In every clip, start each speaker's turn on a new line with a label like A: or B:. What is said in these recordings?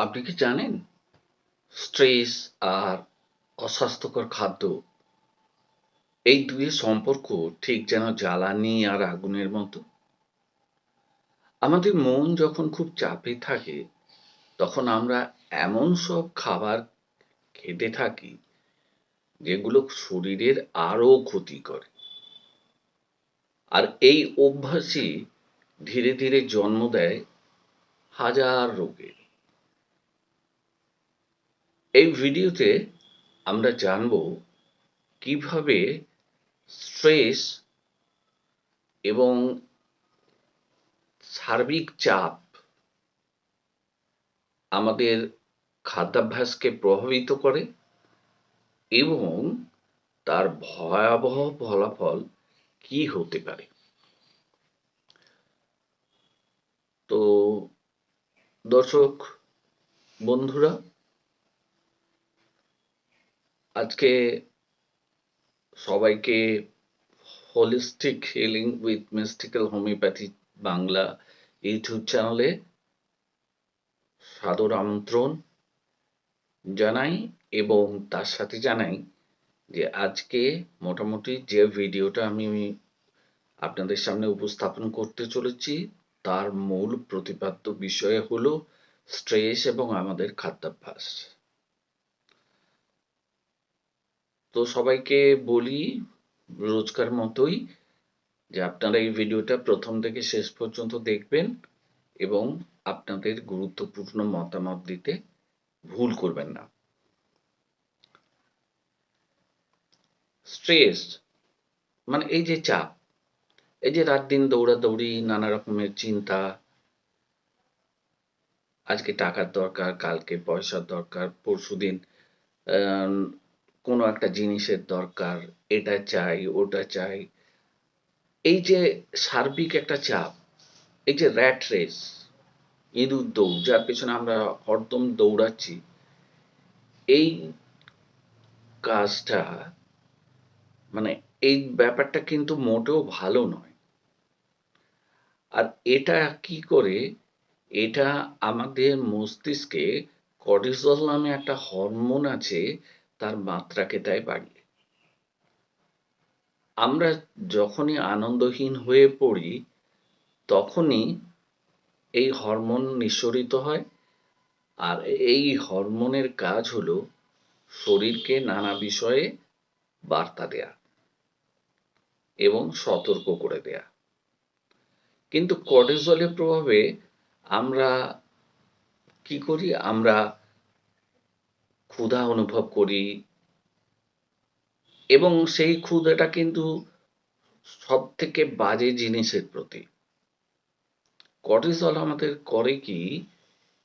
A: আপনি কি জানেন স্ট্রেস আর অস্বাস্থ্যকর খাদ্য এই দুইয়ের সম্পর্ক ঠিক যেন জ্বালানি আর আগুনের মতো। আমাদের মন যখন খুব চাপে থাকে তখন আমরা এমন সব খাবার খেতে থাকি যেগুলো শরীরের আরো ক্ষতি করে। আর এই অভ্যাসই ধীরে ধীরে জন্ম দেয় হাজার রোগের। এই ভিডিওতে আমরা জানবো কিভাবে স্ট্রেস এবং সার্বিক চাপ আমাদের খাদ্যাভ্যাসকে প্রভাবিত করে এবং তার ভয়াবহ ফলাফল কি হতে পারে। তো দর্শক বন্ধুরা, আজকে সবাইকে holistic healing with mystical homeopathy Bangla YouTube চ্যানেলে সাদর আমন্ত্রণ জানাই এবং তার সাথে জানাই যে আজকে মোটামুটি যে ভিডিওটা আমি আপনাদের সামনে উপস্থাপন করতে চলেছি তার মূল প্রতিপাদ্য বিষয় হলো স্ট্রেস এবং আমাদের খাদ্যাভ্যাস। তো সবাইকে বলি রোজকার মতোই যে আপনারা এই ভিডিওটা প্রথম থেকে শেষ পর্যন্ত দেখবেন এবং আপনাদের গুরুত্বপূর্ণ মতামত দিতে ভুল করবেন না। স্ট্রেস মানে এই যে চাপ, এই যে রাত দিন দৌড়াদৌড়ি, নানা রকমের চিন্তা, আজকে টাকার দরকার, কালকে পয়সার দরকার, পরশুদিন আহ, কোনো একটা জিনিসের দরকার, এটা চাই ওটা চাই, এই যে সার্বিক একটা চাপ, এই যে র্যাট রেস, ইঁদুর দৌড় যার পেছনে আমরা হরদম দৌড়াচ্ছি, এই কাজটা মানে এই ব্যাপারটা কিন্তু মোটেও ভালো নয়। আর এটা কি করে, এটা আমাদের মস্তিষ্কে কর্টিসল নামে একটা হরমোন আছে, তার মাত্রাকে দেয় বাড়িয়ে। আমরা যখনই আনন্দহীন হয়ে পড়ি তখনই এই হরমোন নিঃসরিত হয়। আর এই হরমোনের কাজ হলো শরীরকে নানা বিষয়ে বার্তা দেয়া এবং সতর্ক করে দেয়া। কিন্তু কর্টিসলের প্রভাবে আমরা কি করি, আমরা ক্ষুধা অনুভব করি এবং সেই ক্ষুধাটা কিন্তু সব থেকে বাজে জিনিসের প্রতি। কর্টিসল আমাদের করে কি,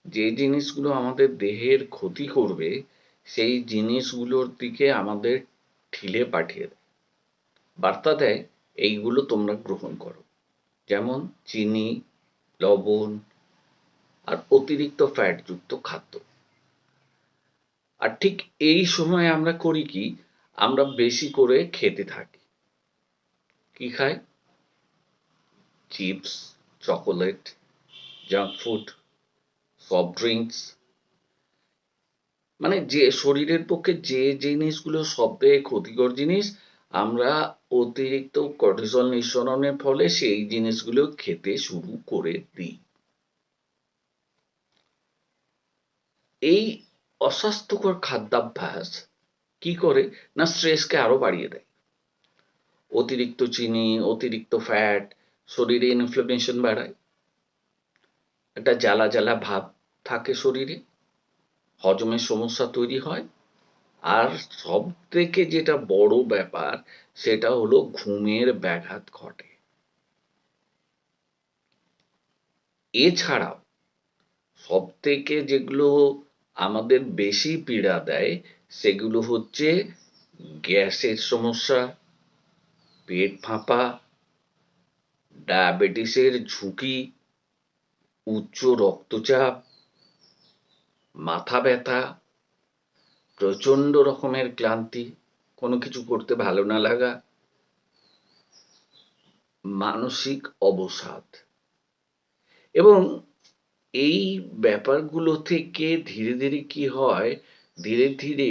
A: যে জিনিসগুলো আমাদের দেহের ক্ষতি করবে সেই জিনিসগুলোর দিকে আমাদের ঠেলে পাঠিয়ে দেয়, বার্তা দেয় এইগুলো তোমরা গ্রহণ করো। যেমন চিনি, লবণ আর অতিরিক্ত ফ্যাট যুক্ত খাদ্য। আর ঠিক এই সময় আমরা করি কি, আমরা বেশি করে খেতে থাকি। কি খাই? Chips, chocolate, junk food, soft drinks, মানে যে শরীরের পক্ষে যে জিনিসগুলো সবথেকে ক্ষতিকর জিনিস, আমরা অতিরিক্ত কর্টিসল নিঃসরণের ফলে সেই জিনিসগুলো খেতে শুরু করে দিই। এই অস্বাস্থ্যকর খাদ্যাভ্যাস কি করে না, স্ট্রেসকে আরো বাড়িয়ে দেয়। অতিরিক্ত চিনি, অতিরিক্ত ফ্যাট শরীরে ইনফ্লামেশন বাড়ায়, একটা জ্বালা জ্বালা ভাব থাকে শরীরে, হজমের সমস্যা তৈরি হয়। আর সব থেকে যেটা বড় ব্যাপার সেটা হলো ঘুমের ব্যাঘাত ঘটে। এছাড়াও সব থেকে যেগুলো আমাদের বেশি পীড়া দেয় সেগুলো হচ্ছে গ্যাসের সমস্যা, পেট ফাঁপা, ডায়াবেটিসের ঝুঁকি, উচ্চ রক্তচাপ, মাথা ব্যথা, প্রচন্ড রকমের ক্লান্তি, কোনো কিছু করতে ভালো না লাগা, মানসিক অবসাদ এবং এই ব্যাপারগুলো থেকে ধীরে ধীরে কি হয়, ধীরে ধীরে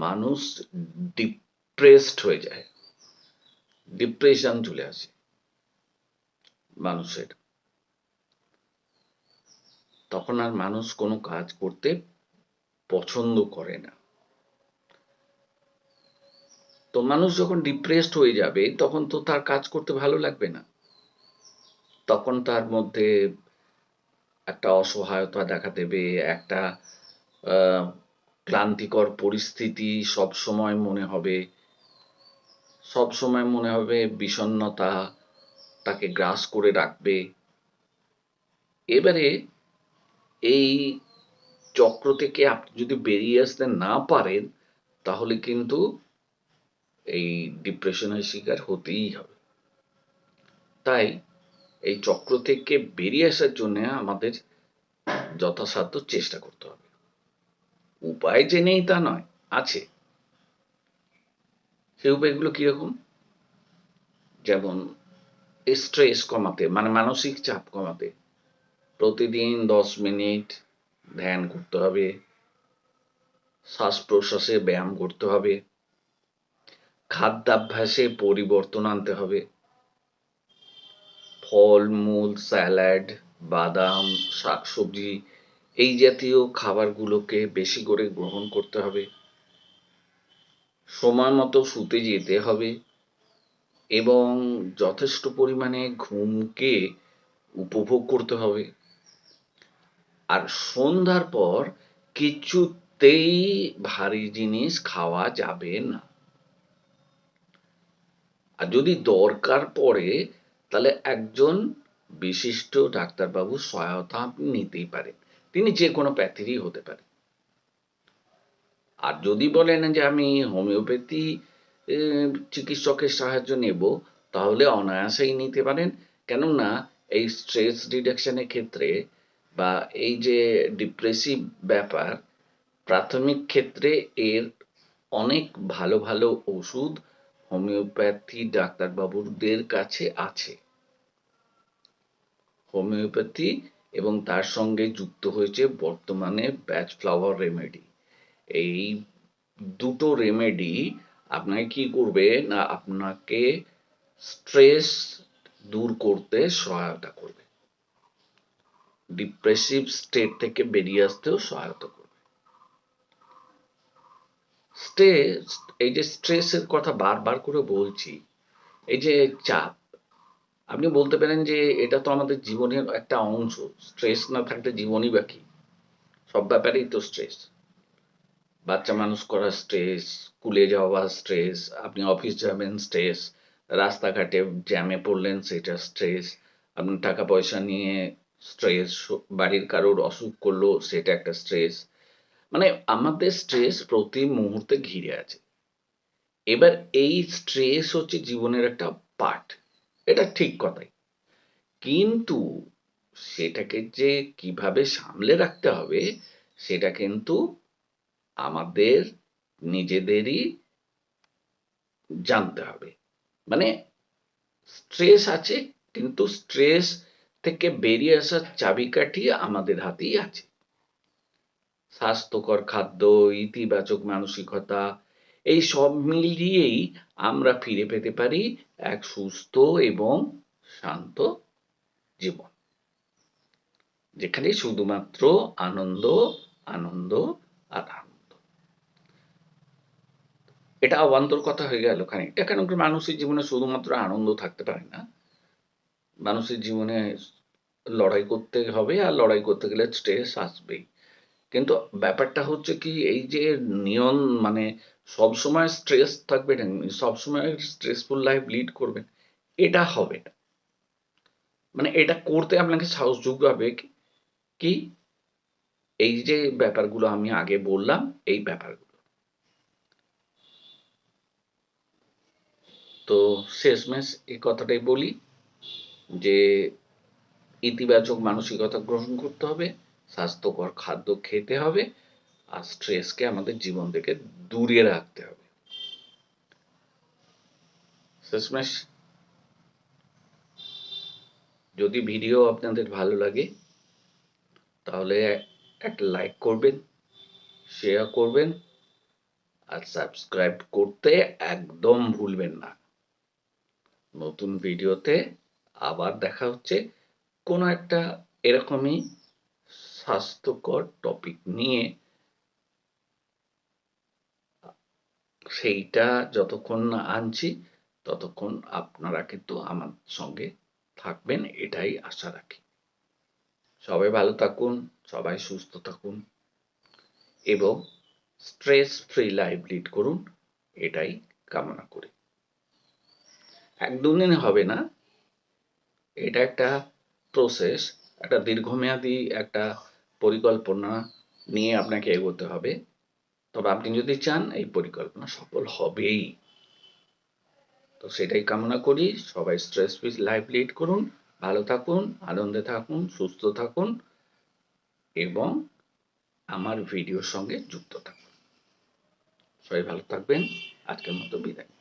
A: মানুষ ডিপ্রেসড হয়ে যায়, ডিপ্রেশন চলে আসে মানুষের। তখন আর মানুষ কোনো কাজ করতে পছন্দ করে না। তো মানুষ যখন ডিপ্রেসড হয়ে যাবে তখন তো তার কাজ করতে ভালো লাগবে না, তখন তার মধ্যে একটা অসহায়তা দেখা দেবে, একটা ক্লান্তিকর পরিস্থিতি সব সময় মনে হবে, সব সময় মনে হবে বিষণ্ণতা তাকে গ্রাস করে রাখবে। এবারে এই চক্র থেকে আপনি যদি বেরিয়ে আসতে না পারেন, তাহলে কিন্তু এই ডিপ্রেশনের শিকার হতেই হবে। তাই এই চক্র থেকে বেরিয়ে আসার জন্য আমাদের যথাসাধ্য চেষ্টা করতে হবে। উপায় যে নেই তা নয়, আছে। সেই উপায়গুলো কিরকম? যেমন স্ট্রেস কমাতে, মানে মানসিক চাপ কমাতে প্রতিদিন 10 মিনিট ধ্যান করতে হবে, শ্বাস প্রশ্বাসে ব্যায়াম করতে হবে, খাদ্যাভ্যাসে পরিবর্তন আনতে হবে, ফলমূল, স্যালাড, বাদাম, শাকসবজি এই জাতীয় খাবারগুলোকে বেশি করে গ্রহণ করতে হবে, সময় মতো শুতে যেতে হবে এবং যথেষ্ট পরিমাণে ঘুমকে উপভোগ করতে হবে। আর সন্ধ্যার পর কিছুতেই ভারী জিনিস খাওয়া যাবে না। আর যদি দরকার পড়ে তাহলে একজন বিশিষ্ট ডাক্তারবাবুর সহায়তা আপনি নিতেই পারেন, তিনি যে কোনো প্যাথিরই হতে পারে। আর যদি বলেন যে আমি হোমিওপ্যাথি চিকিৎসকের সাহায্য নেব, তাহলে অনায়াসেই নিতে পারেন। কেননা এই স্ট্রেস রিডাকশনের ক্ষেত্রে বা এই যে ডিপ্রেসিভ ব্যাপার, প্রাথমিক ক্ষেত্রে এর অনেক ভালো ভালো ওষুধ হোমিওপ্যাথি ডাক্তারবাবুদের কাছে আছে। হোমিওপ্যাথি এবং তার সঙ্গে যুক্ত হয়েছে বর্তমানে ব্যাচ ফ্লাওয়ার রেমেডি। এই দুটো রেমেডি আপনাকে কি করবে না, আপনাকে স্ট্রেস দূর করতে সহায়তা করবে, ডিপ্রেসিভ স্টেট থেকে বেরিয়ে আসতেও সহায়তা করবে। স্ট্রেস, এই যে স্ট্রেসের কথা বারবার করে বলছি, এই যে চাপ, আপনি বলতে পারেন যে এটা তো আমাদের জীবনের একটা অংশ, স্ট্রেস না থাকলে জীবনই বাকি, সব ব্যাপারেই তো স্ট্রেস। বাচ্চা মানুষ করা স্ট্রেস, স্কুলে যাওয়া স্ট্রেস, আপনি অফিস যাবেন স্ট্রেস, রাস্তাঘাটে জ্যামে পড়লেন সেটা স্ট্রেস, আপনি টাকা পয়সা নিয়ে স্ট্রেস, বাড়ির কারোর অসুখ করলো সেটা একটা স্ট্রেস। মানে আমাদের স্ট্রেস প্রতি মুহূর্তে ঘিরে আছে। এবার এই স্ট্রেস হচ্ছে জীবনের একটা পার্ট, এটা ঠিক কথাই, কিন্তু সেটাকে যে কিভাবে সামলে রাখতে হবে সেটা কিন্তু আমাদের নিজেদেরই জানতে হবে। মানে স্ট্রেস আছে, কিন্তু স্ট্রেস থেকে বেরিয়ে আসার চাবিকাঠি আমাদের হাতেই আছে। স্বাস্থ্যকর খাদ্য, ইতিবাচক মানসিকতা, এই সব মিলিয়েই আমরা ফিরে পেতে পারি এক সুস্থ এবং শান্ত জীবন, যেখানে শুধুমাত্র আনন্দ, আনন্দ আর আনন্দ। এটা অবান্তর কথা হয়ে গেল খানিকটা, কেন কি মানুষের জীবনে শুধুমাত্র আনন্দ থাকতে পারে না, মানুষের জীবনে লড়াই করতে হবে, আর লড়াই করতে গেলে স্ট্রেস আসবেই। কিন্তু ব্যাপারটা হচ্ছে কি, এই যে নিয়ন মানে সবসময় স্ট্রেস থাকবে না, সবসময় স্ট্রেসফুল লাইফ লিড করবেন, এটা হবে না। মানে এটা করতে আপনাকে সাহস যোগ্য হবে কি, এই যে ব্যাপারগুলো আমি আগে বললাম, এই ব্যাপারগুলো। তো শেষমেশ এই কথাটাই বলি যে ইতিবাচক মানসিকতা গ্রহণ করতে হবে, স্বাস্থ্যকর খাদ্য খেতে হবে, আর স্ট্রেসকে আমাদের জীবন থেকে দূরে রাখতে হবে। শেষমেশ যদি ভিডিও আপনাদের ভালো লাগে তাহলে একটা লাইক করবেন, শেয়ার করবেন আর সাবস্ক্রাইব করতে একদম ভুলবেন না। নতুন ভিডিওতে আবার দেখা হচ্ছে কোনো একটা এরকমই স্বাস্থ্যকর টপিক নিয়ে। সেইটা যতক্ষণ না আনছি ততক্ষণ আপনারা কিন্তু আমার সঙ্গে থাকবেন, এটাই আশা রাখি। সবাই ভালো থাকুন, সবাই সুস্থ থাকুন এবং স্ট্রেস ফ্রি লাইফ লিড করুন, এটাই কামনা করি। এক দুদিনে হবে না, এটা একটা প্রসেস, একটা দীর্ঘমেয়াদী একটা পরিকল্পনা নিয়ে আপনাকে এগোতে হবে। তবে আপনি যদি চান এই পরিকল্পনা সফল হবেই। তো সেটাই কামনা করি। সবাই স্ট্রেস ফ্রি লাইফ লিড করুন, ভালো থাকুন, আনন্দে থাকুন, সুস্থ থাকুন এবং আমার ভিডিওর সঙ্গে যুক্ত থাকুন। সবাই ভালো থাকবেন। আজকের মতো বিদায়।